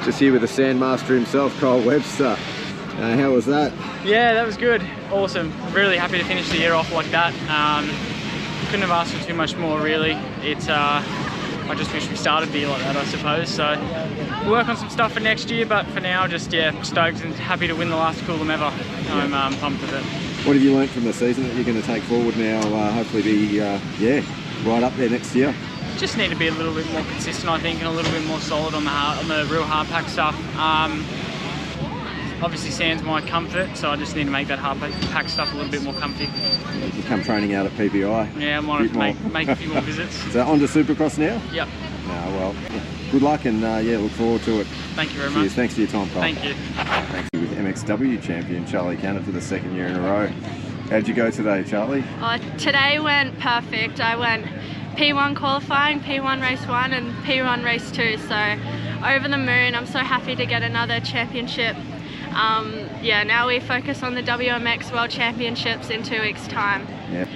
Just here with the Sandmaster himself, Kyle Webster. How was that? Yeah, that was good. Awesome. Really happy to finish the year off like that. Couldn't have asked for too much more, really. I just wish we started the year like that, I suppose. So we'll work on some stuff for next year, but for now, just stoked and happy to win the last Coolum ever. I'm pumped with it. What have you learnt from the season that you're going to take forward now? Hopefully be right up there next year. Just need to be a little bit more consistent, I think, and a little bit more solid on the real hard pack stuff. Obviously sand's my comfort, so I just need to make that hard pack stuff a little bit more comfy. You come training out at PBI. Yeah, I might make a few more visits. So on to Supercross now? Yep. Well, good luck and look forward to it. Thank you very much. Thanks for your time, Todd. Thank you. Thank you with MXW champion Charli for the second year in a row. How'd you go today, Charli? Today went perfect. I went P1 qualifying, P1 race 1 and P1 race 2, so over the moon. I'm so happy to get another championship. Now we focus on the WMX World Championships in 2 weeks' time. Yep.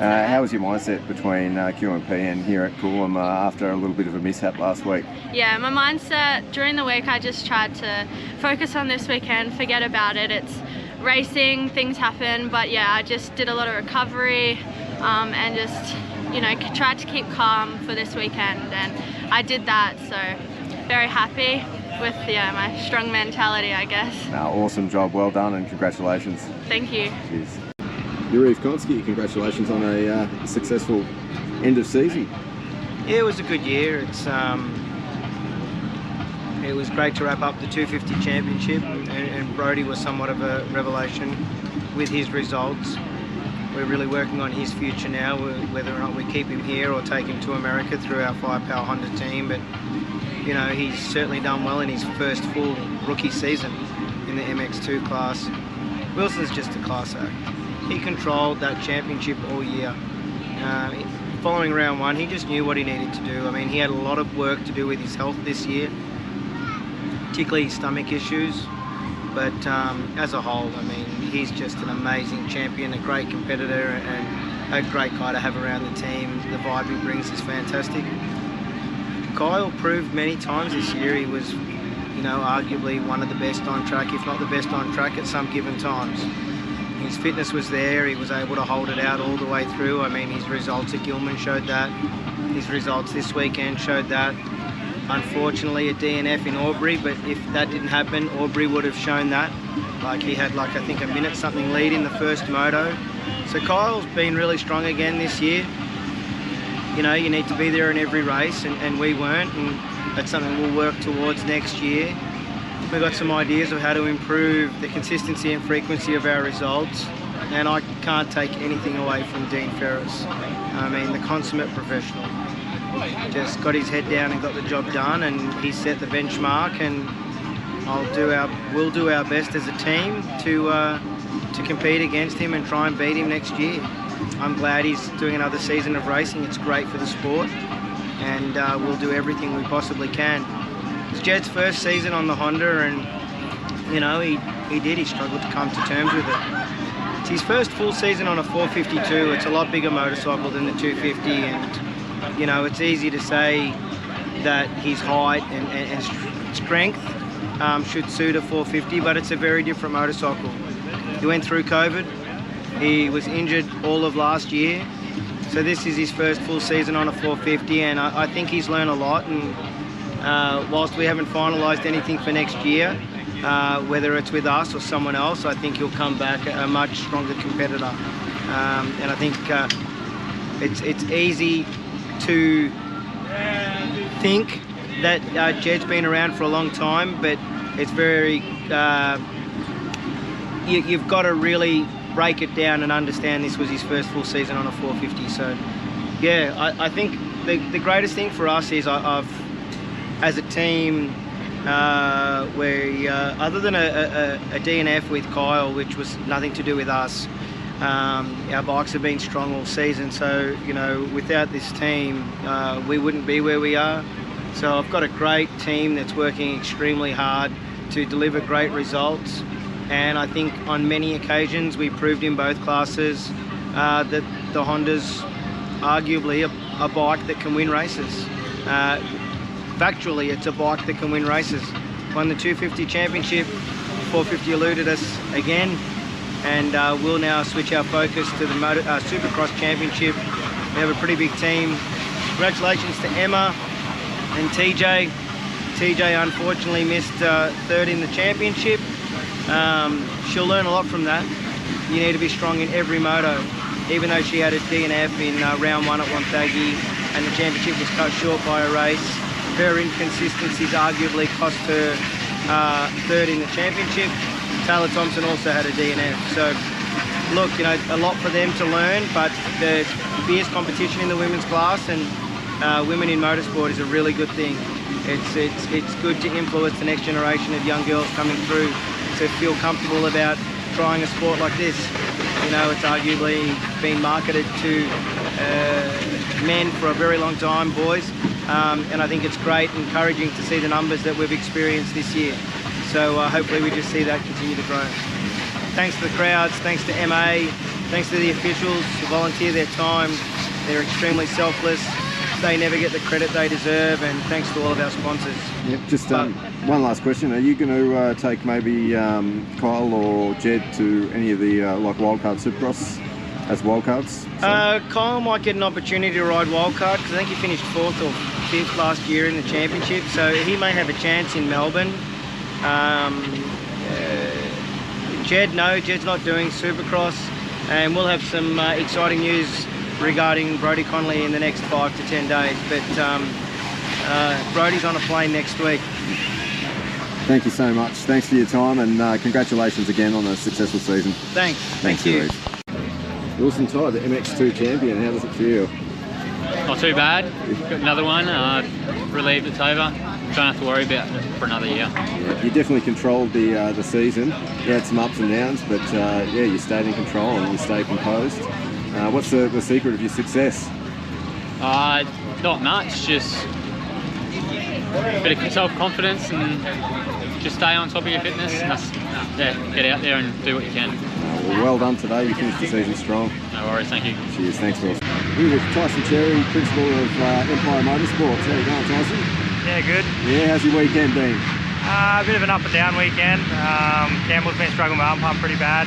How was your mindset between QMP and here at Coolum after a little bit of a mishap last week? Yeah, my mindset during the week, I just tried to focus on this weekend, forget about it. It's racing, things happen, but yeah, I just did a lot of recovery and just, tried to keep calm for this weekend, and I did that, so very happy with my strong mentality, I guess. Awesome job, well done and congratulations. Thank you. Cheers. Yarrive, Konsky, congratulations on a successful end of season. Yeah, it was a good year. It was great to wrap up the 250 championship, and Brodie was somewhat of a revelation with his results. We're really working on his future now, whether or not we keep him here or take him to America through our Firepower Honda team. But he's certainly done well in his first full rookie season in the MX2 class. Wilson's just a class act. He controlled that championship all year. Following round 1, he just knew what he needed to do. I mean, he had a lot of work to do with his health this year, particularly stomach issues. But as a whole, I mean, he's just an amazing champion, a great competitor, and a great guy to have around the team. The vibe he brings is fantastic. Kyle proved many times this year he was, arguably one of the best on track, if not the best on track at some given times. His fitness was there, he was able to hold it out all the way through. I mean, his results at Gilman showed that. His results this weekend showed that. Unfortunately, a DNF in Albury, but if that didn't happen, Albury would have shown that. He had I think a minute something lead in the first moto. So Kyle's been really strong again this year. You need to be there in every race, and we weren't, and that's something we'll work towards next year. We've got some ideas of how to improve the consistency and frequency of our results, and I can't take anything away from Dean Ferris. I mean, the consummate professional. Just got his head down and got the job done, and he set the benchmark, and we'll do our best as a team to compete against him and try and beat him next year. I'm glad he's doing another season of racing. It's great for the sport, and we'll do everything we possibly can. It's Jed's first season on the Honda, and he struggled to come to terms with it. It's his first full season on a 452. It's a lot bigger motorcycle than the 250, and it's easy to say that his height and strength should suit a 450, but it's a very different motorcycle. He went through COVID. He was injured all of last year, so this is his first full season on a 450, and I think he's learned a lot. And whilst we haven't finalised anything for next year, whether it's with us or someone else, I think he'll come back a much stronger competitor. And I think it's easy to think that Jed's been around for a long time, but it's very you've got to really break it down and understand this was his first full season on a 450. So yeah, I think the greatest thing for us is I've as a team, other than a DNF with Kyle, which was nothing to do with us, our bikes have been strong all season. So without this team, we wouldn't be where we are. So I've got a great team that's working extremely hard to deliver great results. And I think on many occasions we proved in both classes that the Honda's arguably a bike that can win races. Factually, it's a bike that can win races. won the 250 championship. 450 eluded us again, and we'll now switch our focus to the Supercross championship. We have a pretty big team. Congratulations to Emma and TJ. TJ unfortunately missed third in the championship. She'll learn a lot from that. You need to be strong in every moto. Even though she had a DNF in round 1 at Wonthaggi and the championship was cut short by a race, her inconsistencies arguably cost her third in the championship. Taylah Thompson also had a DNF. So look, you know, a lot for them to learn, but the fierce competition in the women's class and women in motorsport is a really good thing. It's good to influence the next generation of young girls coming through to feel comfortable about trying a sport like this. You know, it's arguably been marketed to men for a very long time, boys, and I think it's great, encouraging to see the numbers that we've experienced this year. So hopefully we just see that continue to grow. Thanks to the crowds, thanks to MA, thanks to the officials who volunteer their time. They're extremely selfless. They never get the credit they deserve, and thanks to all of our sponsors. Yep, just one last question. Are you going to take maybe Kyle or Jed to any of the like wildcard Supercross as wildcards? Kyle might get an opportunity to ride wildcard because I think he finished 4th or 5th last year in the championship, so he may have a chance in Melbourne. Jed, no, Jed's not doing Supercross, and we'll have some exciting news regarding Brodie Connolly in the next 5 to 10 days, but Brodie's on a plane next week. Thank you so much. Thanks for your time, and congratulations again on a successful season. Thanks. Thank you. Wilson Todd, the MX2 champion, how does it feel? Not too bad. Got another one. Relieved it's over. Don't have to worry about it for another year. Yeah, you definitely controlled the season. You had some ups and downs, but yeah, you stayed in control and you stayed composed. What's the secret of your success? Not much, just a bit of self-confidence and just stay on top of your fitness. And get out there and do what you can. Well done today, you finished the season strong. No worries, thank you. Cheers, thanks Will. We're with Tyson Cherry, principal of Empire Motorsports. How you going, Tyson? Yeah, good. Yeah, how's your weekend been? A bit of an up and down weekend. Campbell's been struggling with arm pump pretty bad.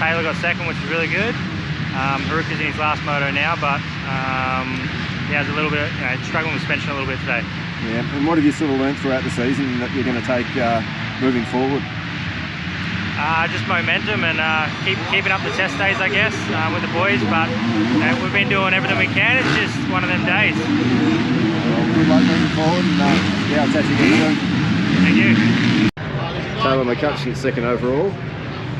Taylah got second, which is really good. Haruka's in his last moto now, but he has a little bit, struggling with suspension a little bit today. Yeah, and what have you sort of learned throughout the season that you're going to take moving forward? Just momentum and keeping up the test days, I guess, with the boys, but we've been doing everything we can. It's just one of them days. Well, good luck moving forward, and yeah, I'll catch you again soon. Thank you. Taylah McCutcheon, second overall.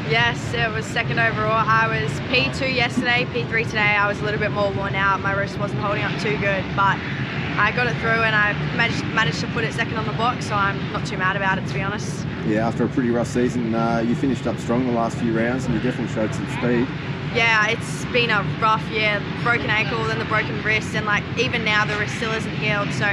Yes, it was second overall. I was P2 yesterday, P3 today. I was a little bit more worn out. My wrist wasn't holding up too good, but I got it through and I managed to put it second on the box, so I'm not too mad about it, to be honest. Yeah, after a pretty rough season, you finished up strong the last few rounds and you definitely showed some speed. Yeah, it's been a rough year. Broken ankle, then the broken wrist, and like even now the wrist still isn't healed. So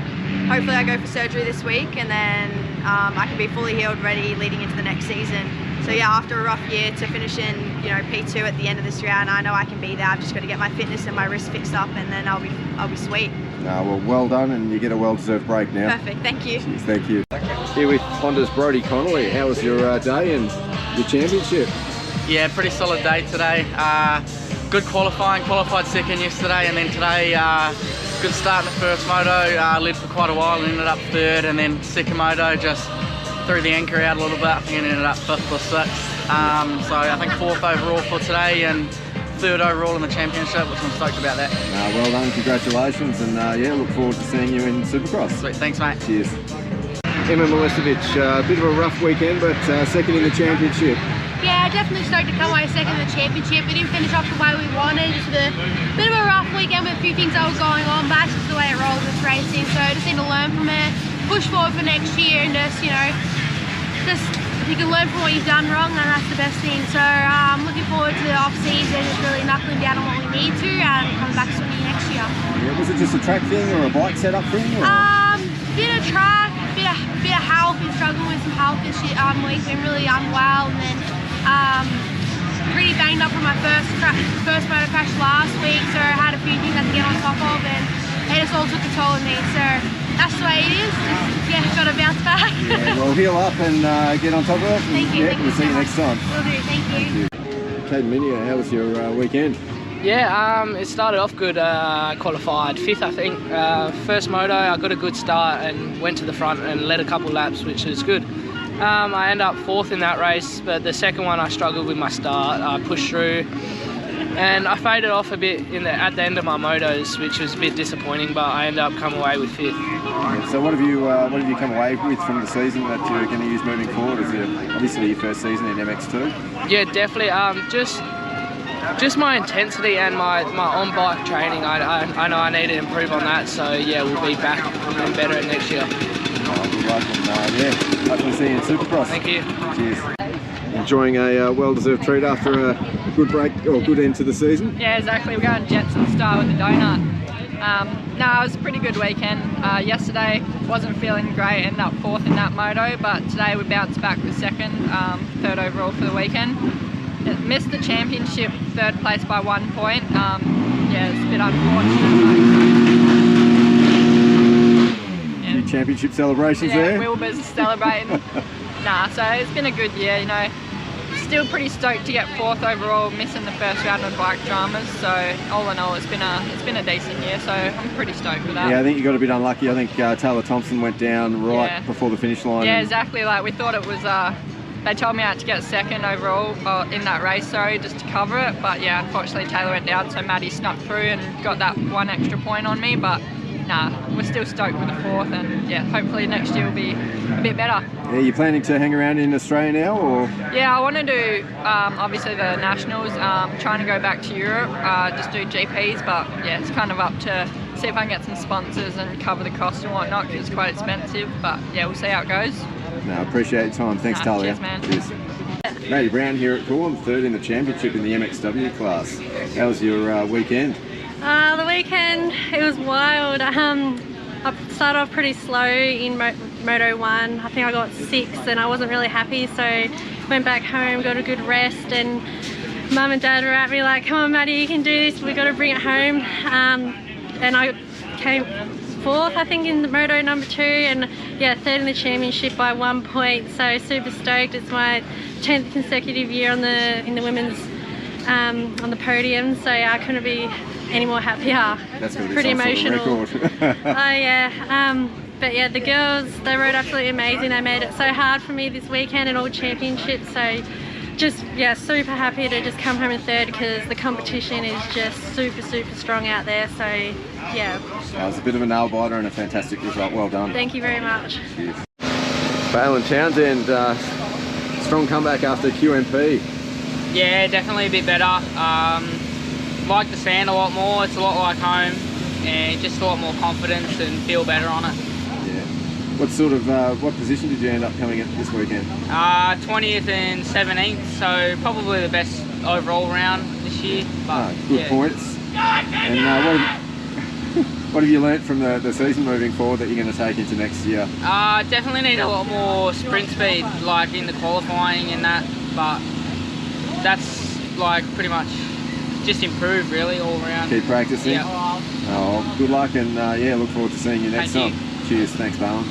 hopefully I go for surgery this week and then I can be fully healed, ready leading into the next season. So yeah, after a rough year to finish in, P2 at the end of this round, I know I can be there. I've just got to get my fitness and my wrist fixed up, and then I'll be sweet. Well done, and you get a well-deserved break now. Perfect, thank you. Cheers, thank you. Here with Honda's Brodie Connolly. How was your day and your championship? Yeah, pretty solid day today. Good qualified second yesterday, and then today good start in the first moto. Led for quite a while and ended up third, and then second moto just threw the anchor out a little bit and ended up 5th or 6th. So I think 4th overall for today and 3rd overall in the championship, which I'm stoked about that. Well done, congratulations, and yeah, look forward to seeing you in Supercross. Sweet, thanks mate. Cheers. Emma Milesevic, a bit of a rough weekend, but second in the championship. Yeah, definitely stoked to come away second in the championship. We didn't finish off the way we wanted. Just a bit of a rough weekend with a few things that were going on, but that's just the way it rolls with racing. So just need to learn from it, push forward for next year, and just if you can learn from what you've done wrong, then that's the best thing. So I'm looking forward to the off-season, just really knuckling down on what we need to and coming back swinging next year. Yeah, was it just a track thing or a bike setup thing? Or? Bit of track, bit of health. Been struggling with some health this week. Been really unwell, and then pretty banged up from my first motor crash last week. So I had a few things I had to get on top of, and it just all took a toll on me. So that's the way it is. Just, yeah, got to bounce back. Yeah, well, heal up and get on top of it. Thank you. Yeah, Thank we'll you see so you much. next time. Will do. Thank you. Kayden, Minear, how was your weekend? Yeah, it started off good. Qualified 5th, I think. First moto, I got a good start and went to the front and led a couple laps, which was good. I ended up 4th in that race, but the second one I struggled with my start. I pushed through, and I faded off a bit at the end of my motos, which was a bit disappointing. But I ended up coming away with 5th. Yeah, so what have you come away with from the season that you're going to use moving forward? Is it obviously your first season in MX2? Yeah, definitely. Just my intensity and my on-bike training. I know I need to improve on that. So yeah, we'll be back and better next year. Good luck, and yeah, hopefully see you in Supercross. Thank you. Cheers. Enjoying a well-deserved treat after a good break or good end to the season. Yeah, exactly. We're going Jets and start with the donut. No, it was a pretty good weekend. Yesterday wasn't feeling great, ended up 4th in that moto, but today we bounced back with 2nd, 3rd overall for the weekend. Missed the championship 3rd place by 1 point. Yeah, it's a bit unfortunate. Few championship celebrations there? Yeah, Wilbur's celebrating. Nah, so it's been a good year, you know. Still pretty stoked to get 4th overall, missing the first round of bike dramas. So all in all, it's been a decent year. So I'm pretty stoked with that. Yeah, I think you got a bit unlucky. I think Taylah Thompson went down right before the finish line. Yeah, exactly. Like we thought it was. They told me I had to get 2nd overall in that race, sorry, just to cover it. But yeah, unfortunately Taylah went down, so Maddy snuck through and got that 1 extra point on me. But nah, we're still stoked with the 4th, and yeah, hopefully next year will be a bit better. Yeah, you planning to hang around in Australia now, or? Yeah, I want to do obviously the nationals. Trying to go back to Europe, just do GPs. But yeah, it's kind of up to see if I can get some sponsors and cover the cost and whatnot, because it's quite expensive. But yeah, we'll see how it goes. No, appreciate your time. Thanks, Tahlia. Cheers, man. Cheers. Maddy Brown here at Coolum, 3rd in the championship in the MXW class. How was your weekend? The weekend, it was wild. I started off pretty slow in Moto 1. I think I got 6th and I wasn't really happy, so went back home, got a good rest, and Mum and Dad were at me like, come on Maddy, you can do this, we've got to bring it home. And I came 4th, I think, in the Moto number 2, and yeah, 3rd in the championship by 1 point, so super stoked. It's my 10th consecutive year in the women's on the podium, so I couldn't be any more happier. That's going to be pretty some emotional. Sort of record. Oh yeah, but yeah, the girls, they rode absolutely amazing. They made it so hard for me this weekend in all championships, so just yeah, super happy to just come home in 3rd, because the competition is just super strong out there. So yeah, it was a bit of a nail biter and a fantastic result. Well done. Thank you very much. Cheers. Baylin, Townsend, strong comeback after QMP. Yeah, definitely a bit better. Like the stand a lot more. It's a lot like home, and just a lot more confidence and feel better on it. Yeah. What sort of what position did you end up coming at this weekend? 20th and 17th, so probably the best overall round this year. But good points. And what have you learnt from the season moving forward that you're going to take into next year? Definitely need a lot more sprint speed, like in the qualifying and that. But that's like pretty much just improve really all around. Keep practicing. Yeah. Oh, good luck, and yeah, look forward to seeing you next time. Cheers. Thanks, Baylin.